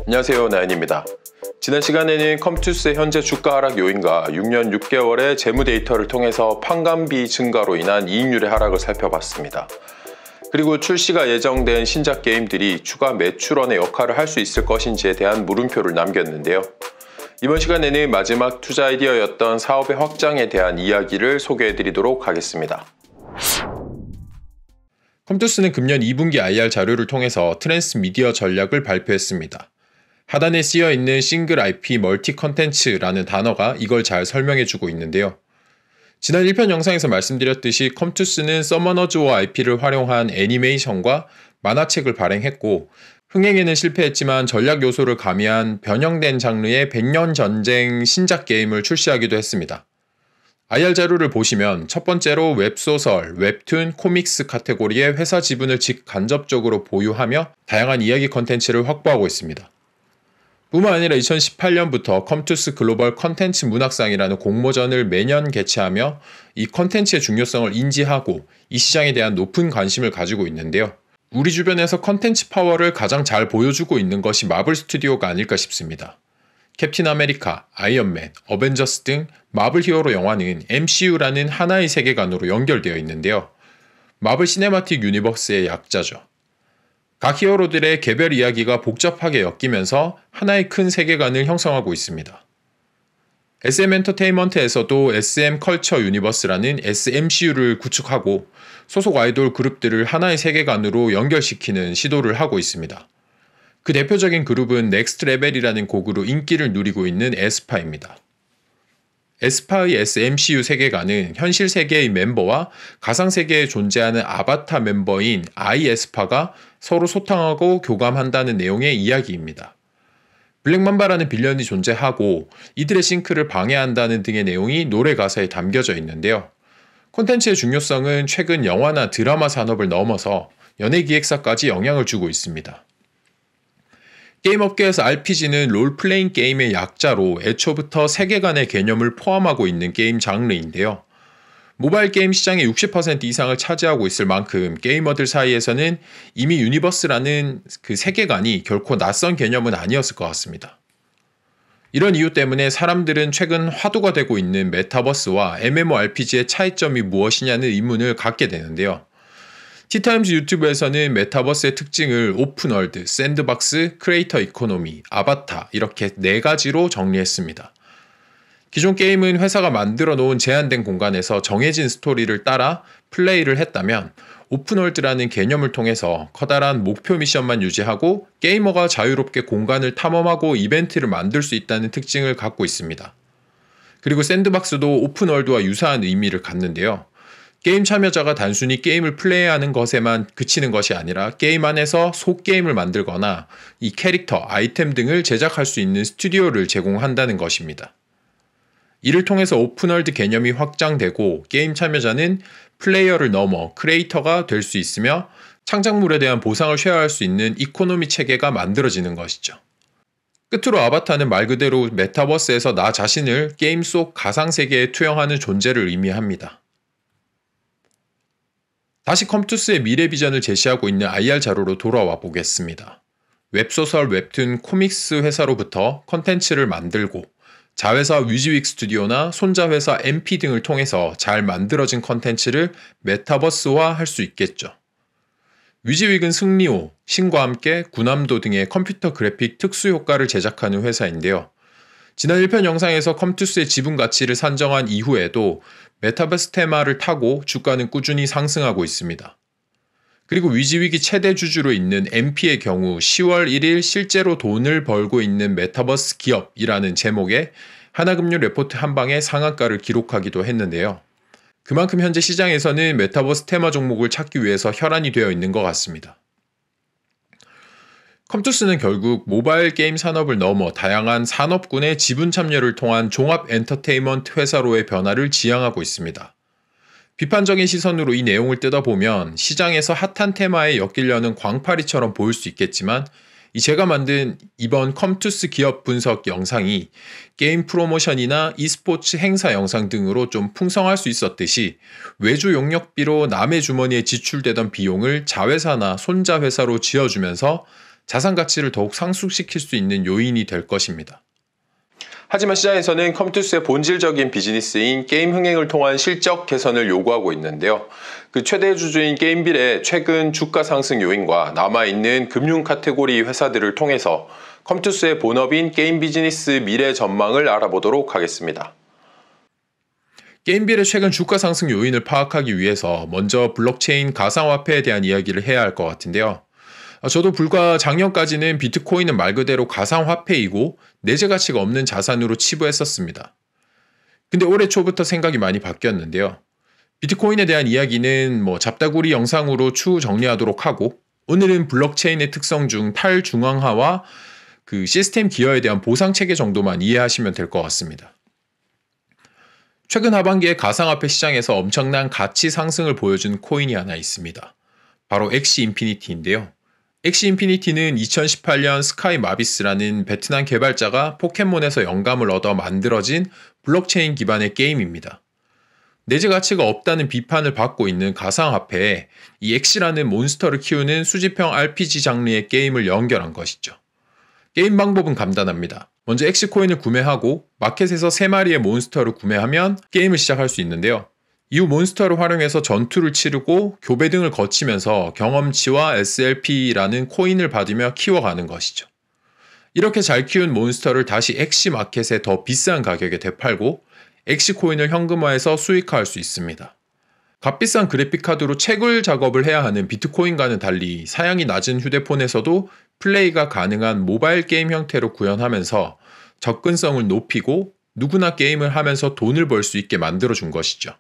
안녕하세요, 나연입니다. 지난 시간에는 컴투스의 현재 주가 하락 요인과 6년 6개월의 재무 데이터를 통해서 판관비 증가로 인한 이익률의 하락을 살펴봤습니다. 그리고 출시가 예정된 신작 게임들이 추가 매출원의 역할을 할 수 있을 것인지에 대한 물음표를 남겼는데요. 이번 시간에는 마지막 투자 아이디어였던 사업의 확장에 대한 이야기를 소개해드리도록 하겠습니다. 컴투스는 금년 2분기 IR 자료를 통해서 트랜스미디어 전략을 발표했습니다. 하단에 쓰여있는 싱글 IP 멀티 컨텐츠라는 단어가 이걸 잘 설명해주고 있는데요. 지난 1편 영상에서 말씀드렸듯이 컴투스는 서머너즈 워 IP를 활용한 애니메이션과 만화책을 발행했고 흥행에는 실패했지만 전략 요소를 가미한 변형된 장르의 100년 전쟁 신작 게임을 출시하기도 했습니다. IR 자료를 보시면 첫 번째로 웹소설, 웹툰, 코믹스 카테고리의 회사 지분을 직간접적으로 보유하며 다양한 이야기 컨텐츠를 확보하고 있습니다. 뿐만 아니라 2018년부터 컴투스 글로벌 컨텐츠 문학상이라는 공모전을 매년 개최하며 이 컨텐츠의 중요성을 인지하고 이 시장에 대한 높은 관심을 가지고 있는데요. 우리 주변에서 컨텐츠 파워를 가장 잘 보여주고 있는 것이 마블 스튜디오가 아닐까 싶습니다. 캡틴 아메리카, 아이언맨, 어벤져스 등 마블 히어로 영화는 MCU라는 하나의 세계관으로 연결되어 있는데요. 마블 시네마틱 유니버스의 약자죠. 각 히어로들의 개별 이야기가 복잡하게 엮이면서 하나의 큰 세계관을 형성하고 있습니다. SM 엔터테인먼트에서도 SM 컬처 유니버스라는 SMCU를 구축하고 소속 아이돌 그룹들을 하나의 세계관으로 연결시키는 시도를 하고 있습니다. 그 대표적인 그룹은 넥스트 레벨이라는 곡으로 인기를 누리고 있는 에스파입니다. 에스파의 SMCU 세계관은 현실 세계의 멤버와 가상 세계에 존재하는 아바타 멤버인 아이에스파가 서로 소통하고 교감한다는 내용의 이야기입니다. 블랙맘바라는 빌런이 존재하고 이들의 싱크를 방해한다는 등의 내용이 노래 가사에 담겨져 있는데요. 콘텐츠의 중요성은 최근 영화나 드라마 산업을 넘어서 연예기획사까지 영향을 주고 있습니다. 게임 업계에서 RPG는 롤플레잉 게임의 약자로 애초부터 세계관의 개념을 포함하고 있는 게임 장르인데요. 모바일 게임 시장의 60% 이상을 차지하고 있을 만큼 게이머들 사이에서는 이미 유니버스라는 그 세계관이 결코 낯선 개념은 아니었을 것 같습니다. 이런 이유 때문에 사람들은 최근 화두가 되고 있는 메타버스와 MMORPG의 차이점이 무엇이냐는 의문을 갖게 되는데요. 티타임즈 유튜브에서는 메타버스의 특징을 오픈월드, 샌드박스, 크리에이터 이코노미, 아바타 이렇게 4가지로 정리했습니다. 기존 게임은 회사가 만들어 놓은 제한된 공간에서 정해진 스토리를 따라 플레이를 했다면 오픈월드라는 개념을 통해서 커다란 목표 미션만 유지하고 게이머가 자유롭게 공간을 탐험하고 이벤트를 만들 수 있다는 특징을 갖고 있습니다. 그리고 샌드박스도 오픈월드와 유사한 의미를 갖는데요. 게임 참여자가 단순히 게임을 플레이하는 것에만 그치는 것이 아니라 게임 안에서 소게임을 만들거나 이 캐릭터, 아이템 등을 제작할 수 있는 스튜디오를 제공한다는 것입니다. 이를 통해서 오픈월드 개념이 확장되고 게임 참여자는 플레이어를 넘어 크리에이터가 될 수 있으며 창작물에 대한 보상을 쉐어할 수 있는 이코노미 체계가 만들어지는 것이죠. 끝으로 아바타는 말 그대로 메타버스에서 나 자신을 게임 속 가상세계에 투영하는 존재를 의미합니다. 다시 컴투스의 미래 비전을 제시하고 있는 IR 자료로 돌아와 보겠습니다. 웹소설, 웹툰, 코믹스 회사로부터 컨텐츠를 만들고 자회사 위즈윅 스튜디오나 손자회사 MP 등을 통해서 잘 만들어진 컨텐츠를 메타버스화 할 수 있겠죠. 위즈윅은 승리호, 신과 함께 구남도 등의 컴퓨터 그래픽 특수 효과를 제작하는 회사인데요. 지난 1편 영상에서 컴투스의 지분 가치를 산정한 이후에도 메타버스 테마를 타고 주가는 꾸준히 상승하고 있습니다. 그리고 위즈윅이 최대 주주로 있는 MP의 경우 10월 1일 실제로 돈을 벌고 있는 메타버스 기업이라는 제목의 하나금융 레포트 한 방에 상한가를 기록하기도 했는데요. 그만큼 현재 시장에서는 메타버스 테마 종목을 찾기 위해서 혈안이 되어 있는 것 같습니다. 컴투스는 결국 모바일 게임 산업을 넘어 다양한 산업군의 지분 참여를 통한 종합 엔터테인먼트 회사로의 변화를 지향하고 있습니다. 비판적인 시선으로 이 내용을 뜯어보면 시장에서 핫한 테마에 엮이려는 광파리처럼 보일 수 있겠지만 제가 만든 이번 컴투스 기업 분석 영상이 게임 프로모션이나 e스포츠 행사 영상 등으로 좀 풍성할 수 있었듯이 외주 용역비로 남의 주머니에 지출되던 비용을 자회사나 손자회사로 지어주면서 자산 가치를 더욱 상승시킬 수 있는 요인이 될 것입니다. 하지만 시장에서는 컴투스의 본질적인 비즈니스인 게임 흥행을 통한 실적 개선을 요구하고 있는데요. 그 최대 주주인 게임빌의 최근 주가 상승 요인과 남아있는 금융 카테고리 회사들을 통해서 컴투스의 본업인 게임 비즈니스 미래 전망을 알아보도록 하겠습니다. 게임빌의 최근 주가 상승 요인을 파악하기 위해서 먼저 블록체인 가상화폐에 대한 이야기를 해야 할 것 같은데요. 저도 불과 작년까지는 비트코인은 말 그대로 가상화폐이고 내재 가치가 없는 자산으로 치부했었습니다. 근데 올해 초부터 생각이 많이 바뀌었는데요. 비트코인에 대한 이야기는 잡다구리 영상으로 추후 정리하도록 하고, 오늘은 블록체인의 특성 중 탈중앙화와 그 시스템 기여에 대한 보상 체계 정도만 이해하시면 될 것 같습니다. 최근 하반기에 가상화폐 시장에서 엄청난 가치 상승을 보여준 코인이 하나 있습니다. 바로 엑시 인피니티인데요. 엑시 인피니티는 2018년 스카이 마비스라는 베트남 개발자가 포켓몬에서 영감을 얻어 만들어진 블록체인 기반의 게임입니다. 내재 가치가 없다는 비판을 받고 있는 가상화폐에 이 엑시라는 몬스터를 키우는 수집형 RPG 장르의 게임을 연결한 것이죠. 게임 방법은 간단합니다. 먼저 엑시 코인을 구매하고 마켓에서 3마리의 몬스터를 구매하면 게임을 시작할 수 있는데요. 이후 몬스터를 활용해서 전투를 치르고 교배 등을 거치면서 경험치와 SLP라는 코인을 받으며 키워가는 것이죠. 이렇게 잘 키운 몬스터를 다시 엑시 마켓에 더 비싼 가격에 되팔고 엑시 코인을 현금화해서 수익화할 수 있습니다. 값비싼 그래픽카드로 채굴 작업을 해야 하는 비트코인과는 달리 사양이 낮은 휴대폰에서도 플레이가 가능한 모바일 게임 형태로 구현하면서 접근성을 높이고 누구나 게임을 하면서 돈을 벌 수 있게 만들어준 것이죠.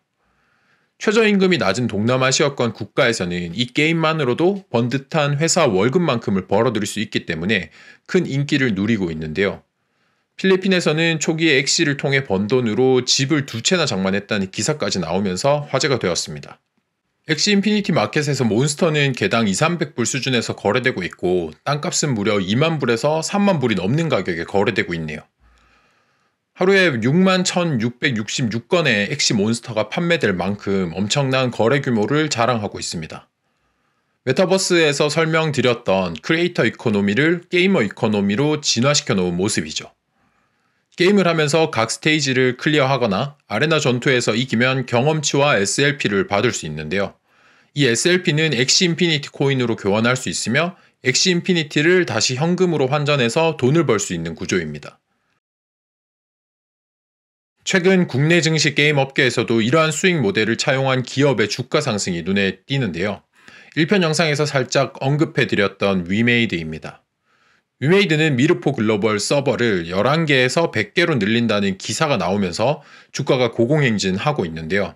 최저임금이 낮은 동남아시아권 국가에서는 이 게임만으로도 번듯한 회사 월급만큼을 벌어들일 수 있기 때문에 큰 인기를 누리고 있는데요. 필리핀에서는 초기에 엑시를 통해 번 돈으로 집을 2채나 장만했다는 기사까지 나오면서 화제가 되었습니다. 엑시 인피니티 마켓에서 몬스터는 개당 2,300불 수준에서 거래되고 있고 땅값은 무려 2만 불에서 3만 불이 넘는 가격에 거래되고 있네요. 하루에 61,666건의 엑시 몬스터가 판매될 만큼 엄청난 거래 규모를 자랑하고 있습니다. 메타버스에서 설명드렸던 크리에이터 이코노미를 게이머 이코노미로 진화시켜 놓은 모습이죠. 게임을 하면서 각 스테이지를 클리어하거나 아레나 전투에서 이기면 경험치와 SLP를 받을 수 있는데요. 이 SLP는 엑시 인피니티 코인으로 교환할 수 있으며 엑시 인피니티를 다시 현금으로 환전해서 돈을 벌 수 있는 구조입니다. 최근 국내 증시 게임 업계에서도 이러한 수익 모델을 차용한 기업의 주가 상승이 눈에 띄는데요. 1편 영상에서 살짝 언급해드렸던 위메이드입니다. 위메이드는 미르포 글로벌 서버를 11개에서 100개로 늘린다는 기사가 나오면서 주가가 고공행진하고 있는데요.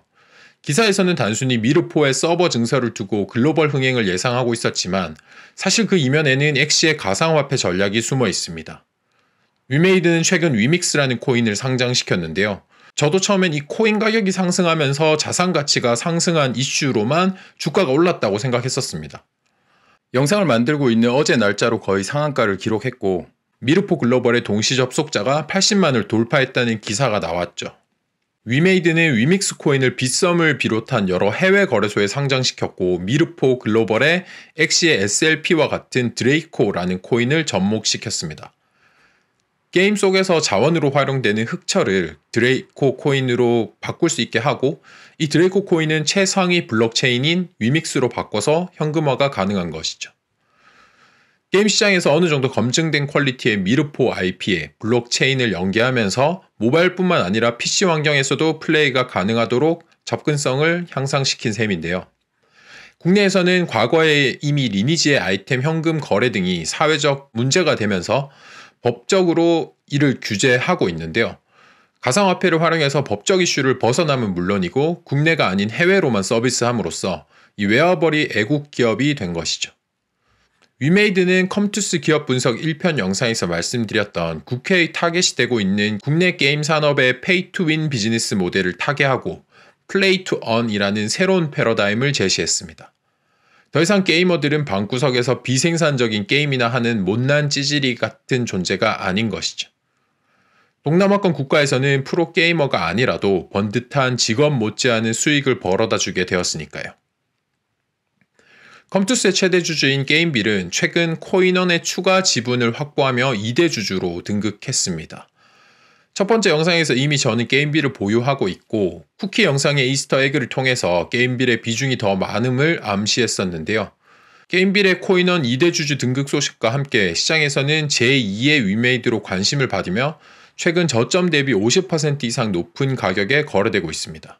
기사에서는 단순히 미르포의 서버 증설을 두고 글로벌 흥행을 예상하고 있었지만 사실 그 이면에는 엑시의 가상화폐 전략이 숨어 있습니다. 위메이드는 최근 위믹스라는 코인을 상장시켰는데요. 저도 처음엔 이 코인 가격이 상승하면서 자산 가치가 상승한 이슈로만 주가가 올랐다고 생각했었습니다. 영상을 만들고 있는 어제 날짜로 거의 상한가를 기록했고 미르포 글로벌의 동시 접속자가 80만을 돌파했다는 기사가 나왔죠. 위메이드는 위믹스 코인을 빗썸을 비롯한 여러 해외 거래소에 상장시켰고 미르포 글로벌의 엑시의 SLP와 같은 드레이코라는 코인을 접목시켰습니다. 게임 속에서 자원으로 활용되는 흑철을 드레이코 코인으로 바꿀 수 있게 하고 이 드레이코 코인은 최상위 블록체인인 위믹스로 바꿔서 현금화가 가능한 것이죠. 게임 시장에서 어느 정도 검증된 퀄리티의 미르포 IP에 블록체인을 연계하면서 모바일뿐만 아니라 PC 환경에서도 플레이가 가능하도록 접근성을 향상시킨 셈인데요. 국내에서는 과거에 이미 리니지의 아이템 현금 거래 등이 사회적 문제가 되면서 법적으로 이를 규제하고 있는데요. 가상화폐를 활용해서 법적 이슈를 벗어나면 물론이고 국내가 아닌 해외로만 서비스함으로써 이 웨어벌이 애국 기업이 된 것이죠. 위메이드는 컴투스 기업 분석 1편 영상에서 말씀드렸던 국회의 타겟이 되고 있는 국내 게임 산업의 페이 투 윈 비즈니스 모델을 타개하고 플레이 투 언이라는 새로운 패러다임을 제시했습니다. 더 이상 게이머들은 방구석에서 비생산적인 게임이나 하는 못난 찌질이 같은 존재가 아닌 것이죠. 동남아권 국가에서는 프로게이머가 아니라도 번듯한 직업 못지않은 수익을 벌어다 주게 되었으니까요. 컴투스의 최대 주주인 게임빌은 최근 코인원의 추가 지분을 확보하며 2대 주주로 등극했습니다. 첫 번째 영상에서 이미 저는 게임빌을 보유하고 있고 쿠키 영상의 이스터 에그를 통해서 게임빌의 비중이 더 많음을 암시했었는데요. 게임빌의 코인원 2대 주주 등극 소식과 함께 시장에서는 제2의 위메이드로 관심을 받으며 최근 저점 대비 50% 이상 높은 가격에 거래되고 있습니다.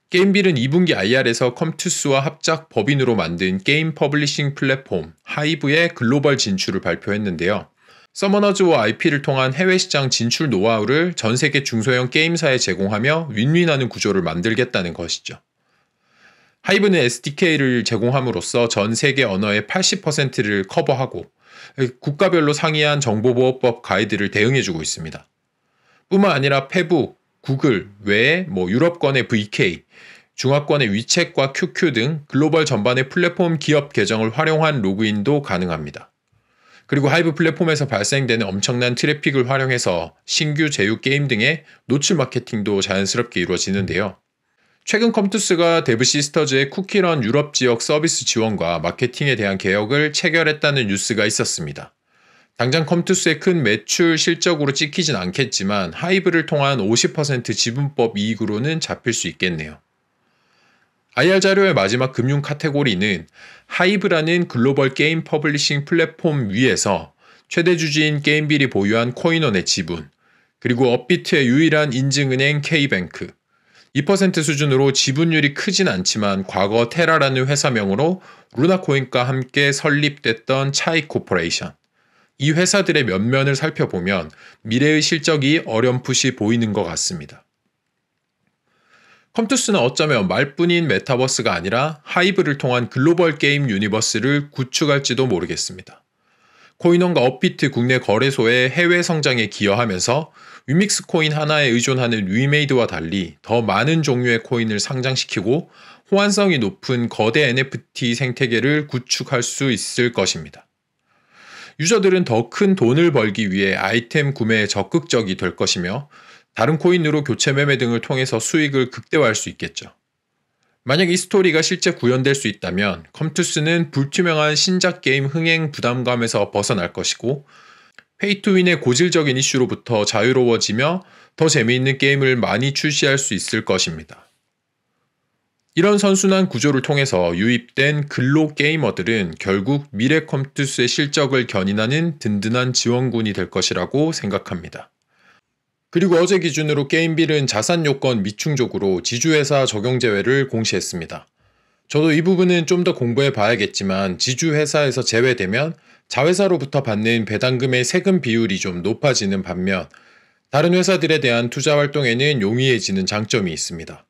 게임빌은 2분기 IR에서 컴투스와 합작 법인으로 만든 게임 퍼블리싱 플랫폼 하이브의 글로벌 진출을 발표했는데요. 서머너즈와 IP를 통한 해외 시장 진출 노하우를 전 세계 중소형 게임사에 제공하며 윈윈하는 구조를 만들겠다는 것이죠. 하이브는 SDK를 제공함으로써 전 세계 언어의 80%를 커버하고 국가별로 상이한 정보보호법 가이드를 대응해주고 있습니다. 뿐만 아니라 페북, 구글 외에 유럽권의 VK, 중화권의 위챗과 QQ 등 글로벌 전반의 플랫폼 기업 계정을 활용한 로그인도 가능합니다. 그리고 하이브 플랫폼에서 발생되는 엄청난 트래픽을 활용해서 신규 제휴 게임 등의 노출 마케팅도 자연스럽게 이루어지는데요. 최근 컴투스가 데브 시스터즈의 쿠키런 유럽 지역 서비스 지원과 마케팅에 대한 개혁을 체결했다는 뉴스가 있었습니다. 당장 컴투스의 큰 매출 실적으로 찍히진 않겠지만 하이브를 통한 50% 지분법 이익으로는 잡힐 수 있겠네요. IR 자료의 마지막 금융 카테고리는 하이브라는 글로벌 게임 퍼블리싱 플랫폼 위에서 최대 주주인 게임빌이 보유한 코인원의 지분, 그리고 업비트의 유일한 인증은행 K뱅크, 2% 수준으로 지분율이 크진 않지만 과거 테라라는 회사명으로 루나코인과 함께 설립됐던 차이 코퍼레이션, 이 회사들의 면면을 살펴보면 미래의 실적이 어렴풋이 보이는 것 같습니다. 컴투스는 어쩌면 말뿐인 메타버스가 아니라 하이브를 통한 글로벌 게임 유니버스를 구축할지도 모르겠습니다. 코인원과 업비트 국내 거래소의 해외 성장에 기여하면서 위믹스 코인 하나에 의존하는 위메이드와 달리 더 많은 종류의 코인을 상장시키고 호환성이 높은 거대 NFT 생태계를 구축할 수 있을 것입니다. 유저들은 더 큰 돈을 벌기 위해 아이템 구매에 적극적이 될 것이며 다른 코인으로 교체 매매 등을 통해서 수익을 극대화할 수 있겠죠. 만약 이 스토리가 실제 구현될 수 있다면 컴투스는 불투명한 신작 게임 흥행 부담감에서 벗어날 것이고 페이투윈의 고질적인 이슈로부터 자유로워지며 더 재미있는 게임을 많이 출시할 수 있을 것입니다. 이런 선순환 구조를 통해서 유입된 근로 게이머들은 결국 미래 컴투스의 실적을 견인하는 든든한 지원군이 될 것이라고 생각합니다. 그리고 어제 기준으로 게임빌은 자산 요건 미충족으로 지주회사 적용 제외를 공시했습니다. 저도 이 부분은 좀 더 공부해 봐야겠지만 지주회사에서 제외되면 자회사로부터 받는 배당금의 세금 비율이 좀 높아지는 반면 다른 회사들에 대한 투자 활동에는 용이해지는 장점이 있습니다.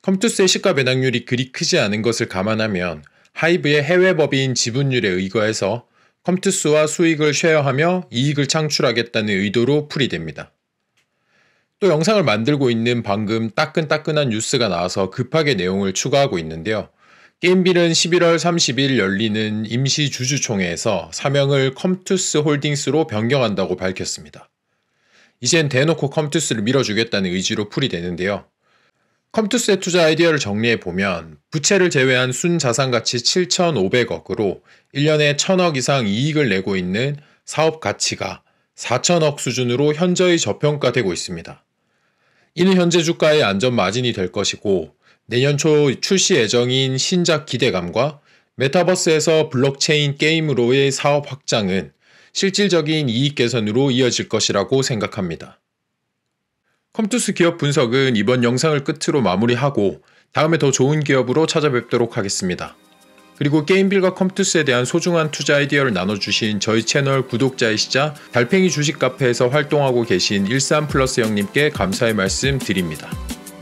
컴투스의 시가 배당률이 그리 크지 않은 것을 감안하면 하이브의 해외 법인 지분율에 의거해서 컴투스와 수익을 쉐어하며 이익을 창출하겠다는 의도로 풀이됩니다. 또 영상을 만들고 있는 방금 따끈따끈한 뉴스가 나와서 급하게 내용을 추가하고 있는데요. 게임빌은 11월 30일 열리는 임시 주주총회에서 사명을 컴투스 홀딩스로 변경한다고 밝혔습니다. 이젠 대놓고 컴투스를 밀어주겠다는 의지로 풀이되는데요. 컴투스의 투자 아이디어를 정리해보면 부채를 제외한 순자산가치 7,500억으로 1년에 1,000억 이상 이익을 내고 있는 사업 가치가 4,000억 수준으로 현저히 저평가되고 있습니다. 이는 현재 주가의 안전 마진이 될 것이고 내년 초 출시 예정인 신작 기대감과 메타버스에서 블록체인 게임으로의 사업 확장은 실질적인 이익 개선으로 이어질 것이라고 생각합니다. 컴투스 기업 분석은 이번 영상을 끝으로 마무리하고 다음에 더 좋은 기업으로 찾아뵙도록 하겠습니다. 그리고 게임빌과 컴투스에 대한 소중한 투자 아이디어를 나눠주신 저희 채널 구독자이시자 달팽이 주식 카페에서 활동하고 계신 13플러스 형님께 감사의 말씀 드립니다.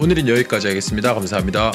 오늘은 여기까지 하겠습니다. 감사합니다.